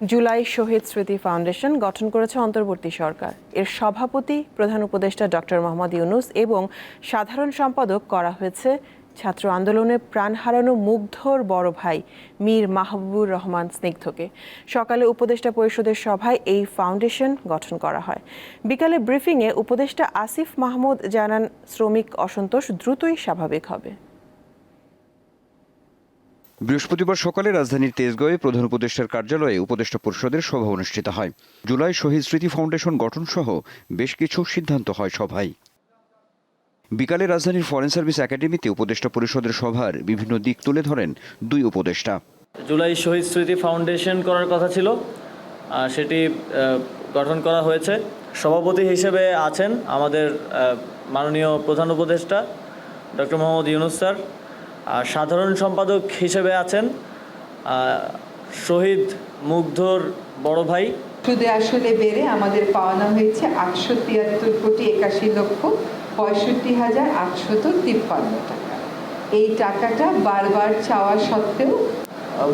জুলাই শহীদ স্মৃতি ফাউন্ডেশন গঠন করেছে অন্তর্বর্তী সরকার। এর সভাপতি প্রধান উপদেষ্টা ডক্টর মোহাম্মদ ইউনূস এবং সাধারণ সম্পাদক করা হয়েছে ছাত্র আন্দোলনে প্রাণ হারানো মুগ্ধর বড় ভাই মীর মাহবুবুর রহমান স্নিগ্ধকে। সকালে উপদেষ্টা পরিষদের সভায় এই ফাউন্ডেশন গঠন করা হয়। বিকালে ব্রিফিংয়ে উপদেষ্টা আসিফ মাহমুদ জানান, শ্রমিক অসন্তোষ দ্রুতই স্বাভাবিক হবে। বৃহস্পতিবার সকালে রাজধানীর তেজগাঁওয়ে প্রধান উপদেষ্টার কার্যালয়ে উপদেষ্টা পরিষদের সভা অনুষ্ঠিত হয়। জুলাই শহীদ স্মৃতি ফাউন্ডেশন গঠন সহ বেশ কিছু সিদ্ধান্ত হয় সভায়। বিকালে রাজধানীর ফরেন সার্ভিস একাডেমিতে উপদেষ্টা পরিষদের সভার বিভিন্ন দিক তুলে ধরেন দুই উপদেষ্টা। জুলাই শহীদ স্মৃতি ফাউন্ডেশন করার কথা ছিল, সেটি গঠন করা হয়েছে। সভাপতি হিসেবে আছেন আমাদের মাননীয় প্রধান উপদেষ্টা ডক্টর মোহাম্মদ ইউনূস স্যার। সাধারণ সম্পাদক হিসেবে আছেন শহীদ মুগ্ধর বড় ভাই। সুদে আসলে বেড়ে আমাদের পাওনা হয়েছে 873,65,853 টাকা। এই টাকাটা বারবার চাওয়া সত্ত্বেও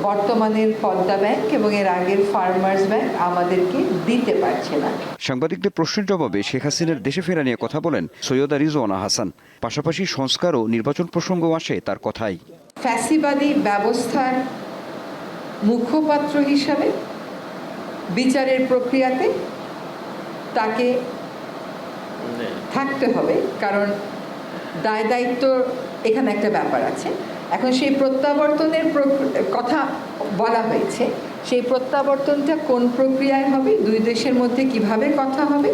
বর্তমানের পদ্মা ব্যাংক এবং এর আগের ফার্মার্স ব্যাংক আমাদেরকে দিতে পারছে না। সাংবাদিকদের প্রশ্নের জবাবে শেখ হাসিনার দেশে ফেরা নিয়ে কথা বলেন সৈয়দা রিজওয়ানা হাসান। পাশাপাশি সংস্কার ও নির্বাচন প্রসঙ্গও আসে তার কথাই। ফ্যাসিবাদী ব্যবস্থার মুখপাত্র হিসাবে বিচারের প্রক্রিয়াতে তাকে থাকতে হবে, কারণ দায় দায়িত্ব এখানে একটা ব্যাপার আছে। এখন সেই প্রত্যাবর্তনের কথা বলা হয়েছে, সেই প্রত্যাবর্তনটা কোন প্রক্রিয়ায় হবে, দুই দেশের মধ্যে কিভাবে কথা হবে,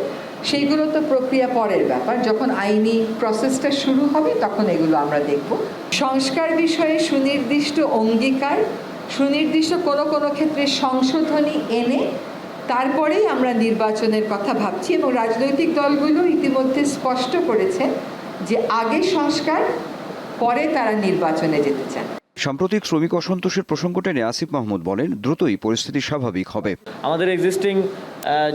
সেইগুলো তো প্রক্রিয়া পরের ব্যাপার। যখন আইনি প্রসেসটা শুরু হবে তখন এগুলো আমরা দেখব। সংস্কার বিষয়ে সুনির্দিষ্ট অঙ্গীকার, সুনির্দিষ্ট কোনো ক্ষেত্রে সংশোধনী এনে তারপরেই আমরা নির্বাচনের কথা ভাবছি, এবং রাজনৈতিক দলগুলো ইতিমধ্যে স্পষ্ট করেছেন যে আগে সংস্কার, পরে তারা নির্বাচনে যেতে চান। সাম্প্রতিক শ্রমিক অসন্তোষের প্রসঙ্গ টেনে আসিফ মাহমুদ বলেন, দ্রুতই পরিস্থিতি স্বাভাবিক হবে। আমাদের এক্সিস্টিং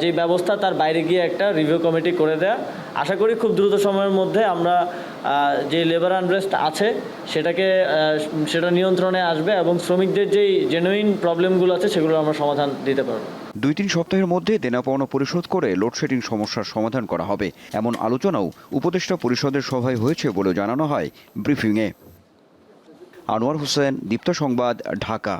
যে ব্যবস্থা তার বাইরে গিয়ে একটা রিভিউ কমিটি করে দেয়া, আশা করি খুব দ্রুত সময়ের মধ্যে আমরা যে লেবার আনরেস্ট আছে সেটা নিয়ন্ত্রণে আসবে এবং শ্রমিকদের যেই জেনুইন প্রবলেমগুলো আছে সেগুলো আমরা সমাধান দিতে পারব। 2-3 সপ্তাহের মধ্যে দেনা পাওনা পরিশোধ করে লোডশেডিং সমস্যার সমাধান করা হবে, এমন আলোচনাও উপদেষ্টা পরিষদের সভায় হয়েছে বলে জানানো হয় ব্রিফিংয়ে। আনোয়ার হোসেন, দীপ্ত সংবাদ, ঢাকা।